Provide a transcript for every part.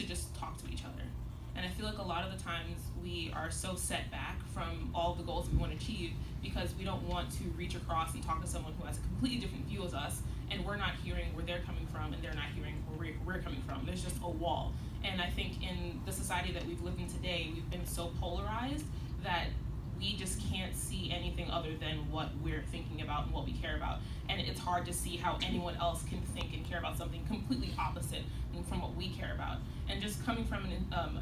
should just talk to each other. And I feel like a lot of the times we are so set back from all the goals that we want to achieve because we don't want to reach across and talk to someone who has a completely different view as us, and we're not hearing where they're coming from and they're not hearing where we're coming from. There's just a wall. And I think in the society that we've lived in today, we've been so polarized that we just can't see anything other than what we're thinking about and what we care about. And it's hard to see how anyone else can think and care about something completely opposite from what we care about. And just coming from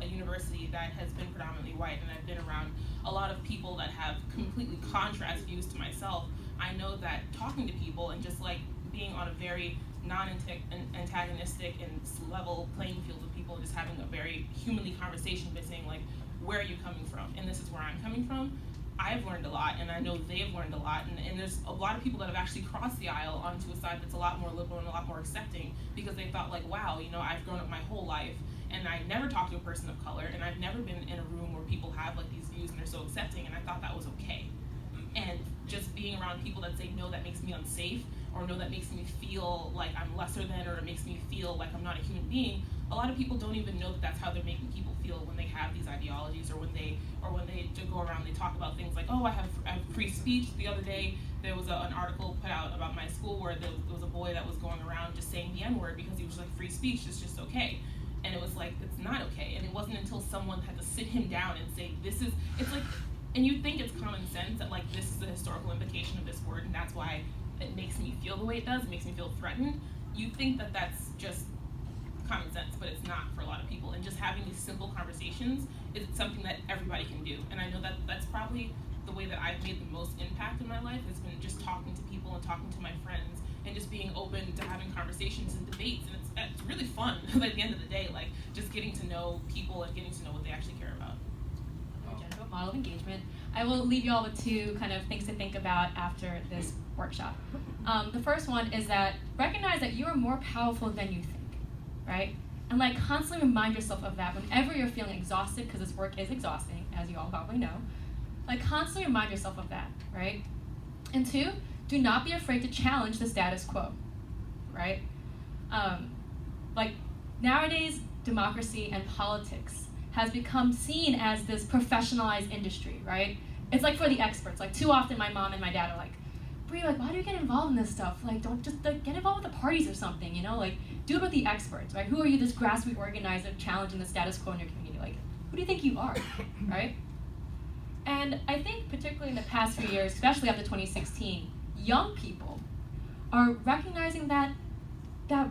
a university that has been predominantly white, and I've been around a lot of people that have completely contrast views to myself, I know that talking to people and just like being on a very non-antagonistic and level playing field with people, just having a very humanly conversation by saying like, where are you coming from? And this is where I'm coming from. I've learned a lot, and I know they've learned a lot, and there's a lot of people that have actually crossed the aisle onto a side that's a lot more liberal and a lot more accepting because they thought like, wow, you know, I've grown up my whole life and I never talked to a person of color, and I've never been in a room where people have like these views and they're so accepting, and I thought that was okay. And just being around people that say, no, that makes me unsafe, or no, that makes me feel like I'm lesser than, or it makes me feel like I'm not a human being, a lot of people don't even know that that's how they're making people feel when they have these ideologies, or when they go around, they talk about things like, oh, I have free speech. The other day, there was an article put out about my school where there was a boy that was going around just saying the N-word because he was like, free speech is just okay. And it was like, it's not okay. And it wasn't until someone had to sit him down and say, it's like, and you think it's common sense that like, this is the historical implication of this word, and that's why it makes me feel the way it does, it makes me feel threatened. You think that that's just common sense, but it's not for a lot of people. And just having these simple conversations is something that everybody can do. And I know that that's probably the way that I've made the most impact in my life, has been just talking to people and talking to my friends and just being open to having conversations and debates. And it's really fun at the end of the day, like just getting to know people and getting to know what they actually care about. General model of engagement. I will leave you all with two kind of things to think about after this workshop. The first one is that recognize that you are more powerful than you think, right? And like constantly remind yourself of that whenever you're feeling exhausted, because this work is exhausting, as you all probably know. Like constantly remind yourself of that, right? And two, do not be afraid to challenge the status quo, right? Like nowadays, democracy and politics has become seen as this professionalized industry, right? It's like for the experts. Like too often my mom and my dad are like, Brie, like why do you get involved in this stuff? Like don't just like, get involved with the parties or something, you know? Like do it with the experts, right? Who are you, this grassroots organizer challenging the status quo in your community? Like who do you think you are, right? And I think particularly in the past few years, especially after 2016, young people are recognizing that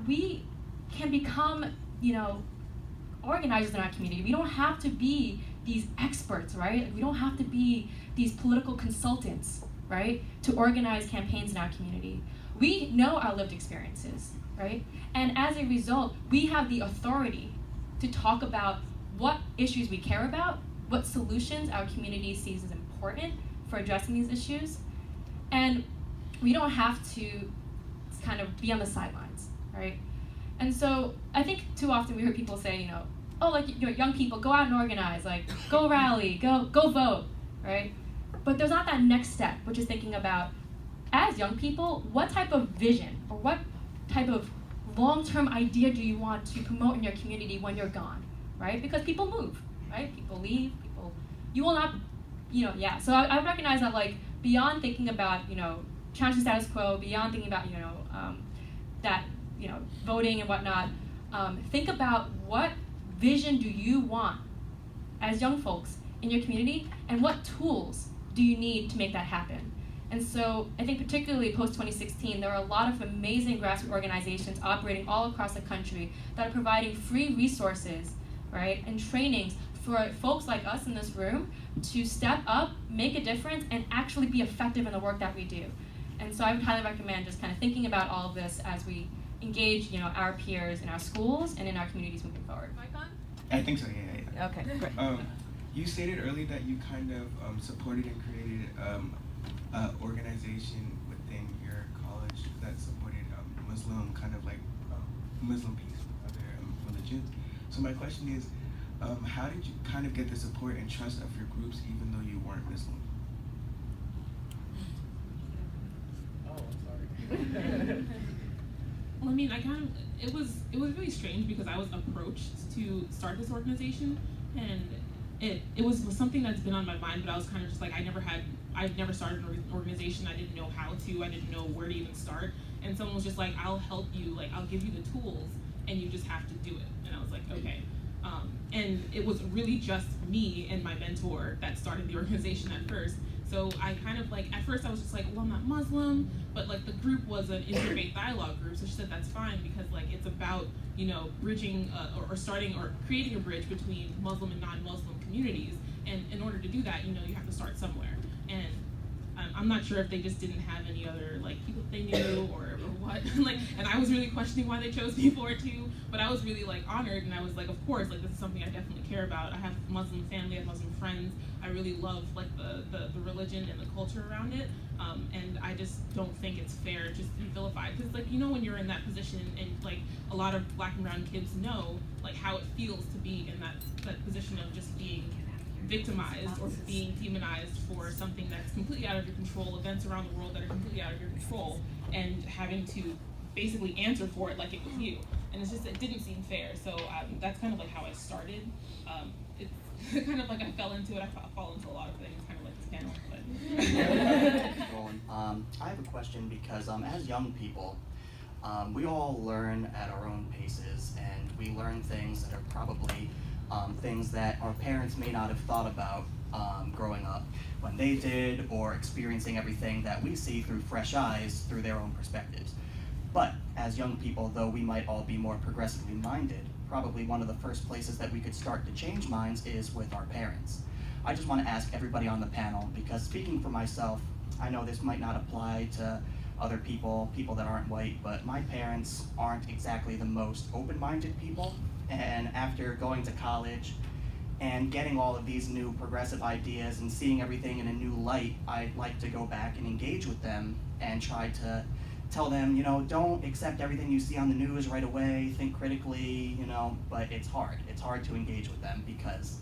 we can become, you know, organizers in our community. We don't have to be these experts, right? We don't have to be these political consultants, right, to organize campaigns in our community. We know our lived experiences, right? And as a result, we have the authority to talk about what issues we care about, what solutions our community sees as important for addressing these issues. And we don't have to kind of be on the sidelines, right? And so I think too often we hear people say, you know, oh, like, you know, young people, go out and organize, like, go rally, go vote, right? But there's not that next step, which is thinking about, as young people, what type of vision or what type of long-term idea do you want to promote in your community when you're gone, right? Because people move, right? People leave, you will not, you know, yeah. So I recognize that, like, beyond thinking about, you know, challenging status quo, beyond thinking about, you know, that, you know, voting and whatnot, think about what vision do you want as young folks in your community, and what tools do you need to make that happen? And so I think particularly post-2016, there are a lot of amazing grassroots organizations operating all across the country that are providing free resources, right, and trainings for folks like us in this room to step up, make a difference, and actually be effective in the work that we do. And so I would highly recommend just kind of thinking about all of this as we engage, you know, our peers in our schools and in our communities moving forward. Mic on? I think so, yeah. Okay, great. You stated earlier that you kind of supported and created an organization within your college that supported Muslim, kind of like Muslim peace, other religions. So my question is, how did you kind of get the support and trust of your groups even though you weren't Muslim? Let I mean, it was really strange because I was approached to start this organization, and it was something that's been on my mind, but I was kind of just like, I've never started an organization. I didn't know how to. I didn't know where to even start. And someone was just like, I'll help you. Like, I'll give you the tools, and you just have to do it. And I was like, okay. And it was really just me and my mentor that started the organization at first. So I kind of like, at first I was just like, well, I'm not Muslim, but like the group was an interfaith dialogue group. So she said, that's fine, because like it's about, you know, bridging or starting or creating a bridge between Muslim and non-Muslim communities. And in order to do that, you know, you have to start somewhere. And I'm not sure if they just didn't have any other like people they knew or what. Like, and I was really questioning why they chose me for it too. But I was really like honored, and I was like, of course, like this is something I definitely care about. I have Muslim family, I have Muslim friends. I really love like the religion and the culture around it. And I just don't think it's fair just to be vilified. Because like, you know, when you're in that position, and like a lot of Black and brown kids know like how it feels to be in that position of just being victimized or being demonized for something that's completely out of your control, events around the world that are completely out of your control, and having to basically answer for it like it was you. And it's just, it didn't seem fair. So that's kind of like how I started. It's kind of like I fell into it. I fall into a lot of things, kind of like this panel. I have a question because as young people, we all learn at our own paces, and we learn things that are probably things that our parents may not have thought about growing up when they did, or experiencing everything that we see through fresh eyes through their own perspectives. But as young people, though we might all be more progressively minded, probably one of the first places that we could start to change minds is with our parents. I just want to ask everybody on the panel, because speaking for myself, I know this might not apply to other people that aren't white, but my parents aren't exactly the most open-minded people. And after going to college and getting all of these new progressive ideas and seeing everything in a new light, I'd like to go back and engage with them and try to tell them, you know, don't accept everything you see on the news right away, think critically, you know, but it's hard. It's hard to engage with them because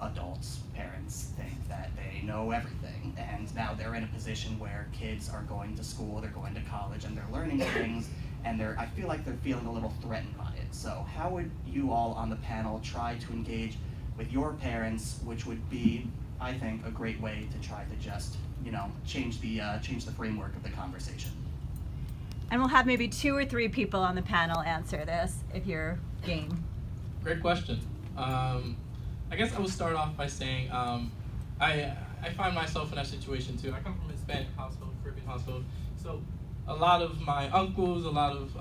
adults, parents think that they know everything, and now they're in a position where kids are going to school, they're going to college, and they're learning things, and I feel like they're feeling a little threatened by it. So how would you all on the panel try to engage with your parents, which would be, I think, a great way to try to just, you know, change the framework of the conversation? And we'll have maybe 2 or 3 people on the panel answer this, if you're game. Great question. I guess I would start off by saying I find myself in that situation too. I come from a Hispanic household, Caribbean household, so a lot of my uncles, a lot of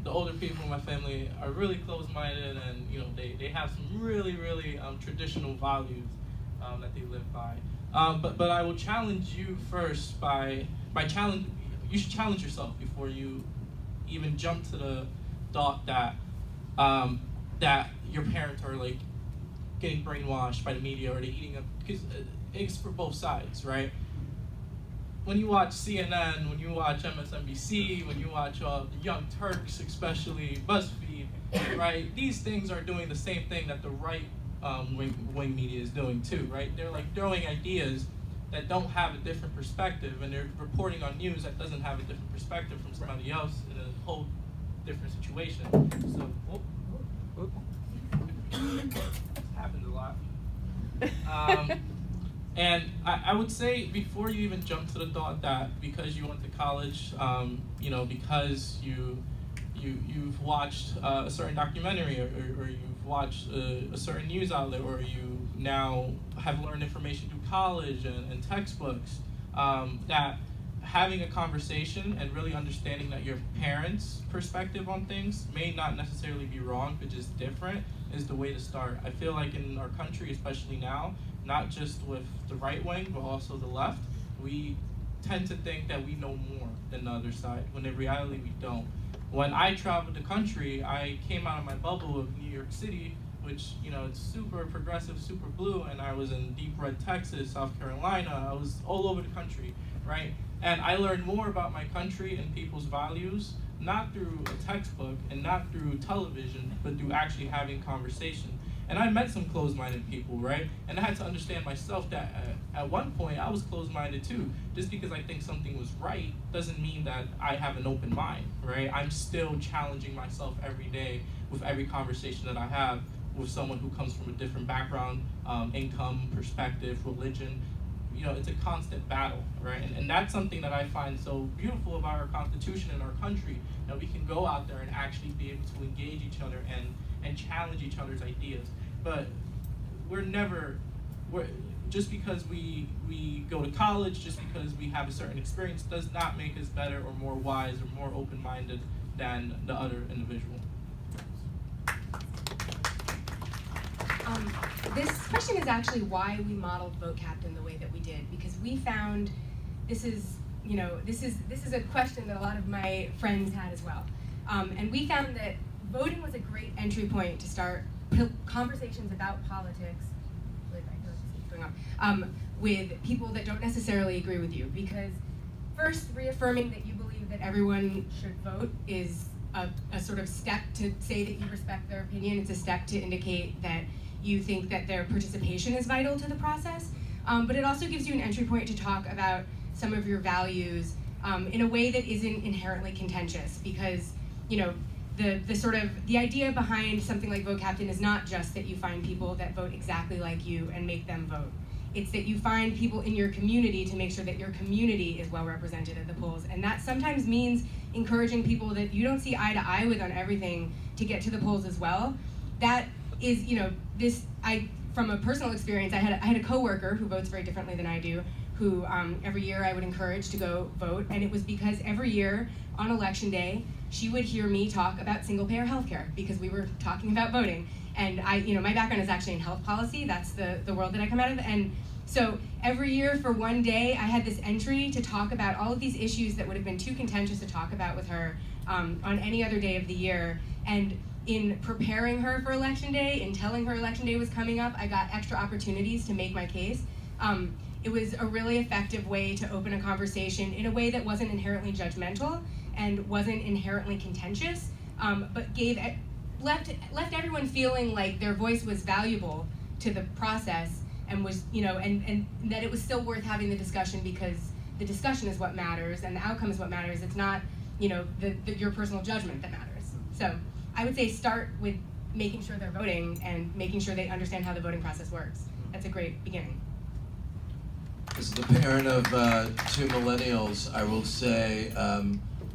the older people in my family are really close-minded, and you know they have some really traditional values that they live by. But I will challenge you first by challenge. You should challenge yourself before you even jump to the thought that that your parents are like getting brainwashed by the media, or they're eating up, because it's for both sides, right? When you watch CNN, when you watch MSNBC, when you watch the Young Turks, especially BuzzFeed, right? These things are doing the same thing that the right wing media is doing too, right? They're like throwing ideas that don't have a different perspective, and they're reporting on news that doesn't have a different perspective from somebody else in a whole different situation. So, happens a lot. And I would say, before you even jump to the thought that because you went to college, you know, because you've watched a certain documentary, or you've watched a certain news outlet, or you now have learned information through college and textbooks, that having a conversation and really understanding that your parents' perspective on things may not necessarily be wrong, but just different, is the way to start. I feel like in our country, especially now, not just with the right wing, but also the left, we tend to think that we know more than the other side, when in reality we don't. When I traveled the country, I came out of my bubble of New York City, which, you know, it's super progressive, super blue, and I was in deep red Texas, South Carolina. I was all over the country, right? And I learned more about my country and people's values, not through a textbook and not through television, but through actually having conversation. And I met some closed-minded people, right? And I had to understand myself that at one point I was closed-minded too. Just because I think something was right doesn't mean that I have an open mind, right? I'm still challenging myself every day with every conversation that I have with someone who comes from a different background, income, perspective, religion. You know, it's a constant battle, right? And that's something that I find so beautiful about our Constitution and our country, that we can go out there and actually be able to engage each other and challenge each other's ideas. But just because we go to college, just because we have a certain experience, does not make us better or more wise or more open-minded than the other individual. This question is actually why we modeled Vote Captain the way that we did, because we found this is a question that a lot of my friends had as well, and we found that voting was a great entry point to start conversations about politics. With people that don't necessarily agree with you, because first, reaffirming that you believe that everyone should vote is a sort of step to say that you respect their opinion. It's a step to indicate that you think that their participation is vital to the process, but it also gives you an entry point to talk about some of your values in a way that isn't inherently contentious, because the idea behind something like Vote Captain is not just that you find people that vote exactly like you and make them vote. It's that you find people in your community to make sure that your community is well represented at the polls. And that sometimes means encouraging people that you don't see eye to eye with on everything to get to the polls as well. That is, from a personal experience, I had a coworker who votes very differently than I do, who every year I would encourage to go vote. And it was because every year on election day, she would hear me talk about single-payer healthcare because we were talking about voting. And my background is actually in health policy. That's the world that I come out of. And so every year for one day, I had this entry to talk about all of these issues that would have been too contentious to talk about with her on any other day of the year. And in preparing her for election day, in telling her election day was coming up, I got extra opportunities to make my case. It was a really effective way to open a conversation in a way that wasn't inherently judgmental and wasn't inherently contentious, but left everyone feeling like their voice was valuable to the process, and was and that it was still worth having the discussion, because the discussion is what matters and the outcome is what matters. It's not your personal judgment that matters. So I would say start with making sure they're voting and making sure they understand how the voting process works. That's a great beginning. As the parent of two millennials, I will say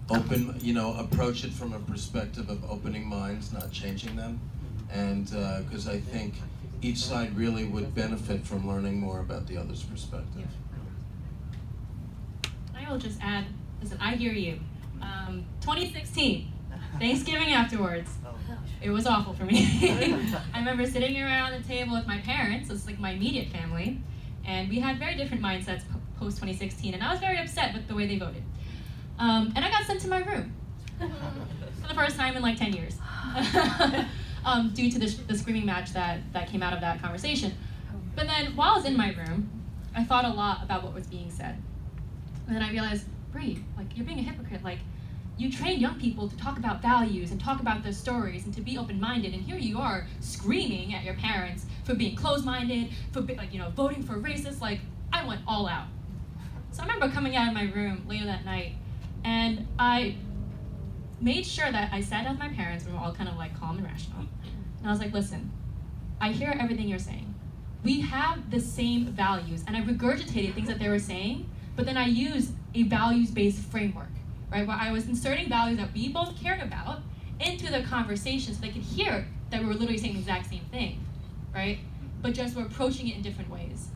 approach it from a perspective of opening minds, not changing them. And because I think each side really would benefit from learning more about the other's perspective. I will just add, listen, I hear you. 2016, Thanksgiving afterwards, it was awful for me. I remember sitting around the table with my parents, it's like my immediate family, and we had very different mindsets post 2016, and I was very upset with the way they voted. And I got sent to my room for the first time in like 10 years, due to the screaming match that came out of that conversation. But then while I was in my room, I thought a lot about what was being said. And then I realized, Bree, like, you're being a hypocrite. Like, you train young people to talk about values and talk about their stories and to be open-minded, and here you are screaming at your parents for being closed-minded, for voting for racists. Like, I went all out. So I remember coming out of my room later that night, and I made sure that I sat down with my parents, we were all kind of like calm and rational, and I was like, listen, I hear everything you're saying. We have the same values, and I regurgitated things that they were saying, but then I used a values-based framework, right, where I was inserting values that we both cared about into the conversation so they could hear that we were literally saying the exact same thing, right, but just we're approaching it in different ways.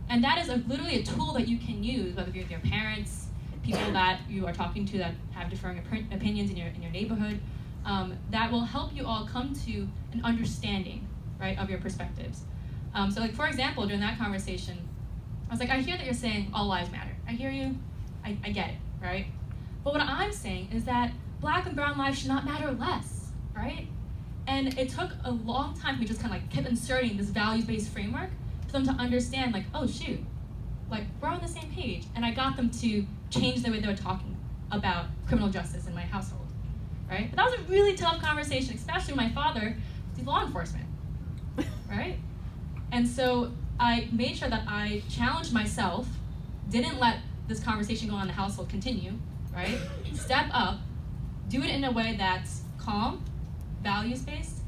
And that is literally a tool that you can use, whether you're with your parents, people that you are talking to that have differing opinions in your neighborhood, that will help you all come to an understanding, right, of your perspectives. So like, for example, during that conversation, I was like, I hear that you're saying all lives matter. I hear you, I get it, right? But what I'm saying is that Black and brown lives should not matter less, right? And it took a long time for me, just kind of like kept inserting this values-based framework for them to understand, like, oh shoot, like, we're on the same page. And I got them to change the way they were talking about criminal justice in my household, right? But that was a really tough conversation, especially with my father, who's law enforcement, right? And so I made sure that I challenged myself, didn't let this conversation go on in the household continue, right? Step up, do it in a way that's calm, values-based,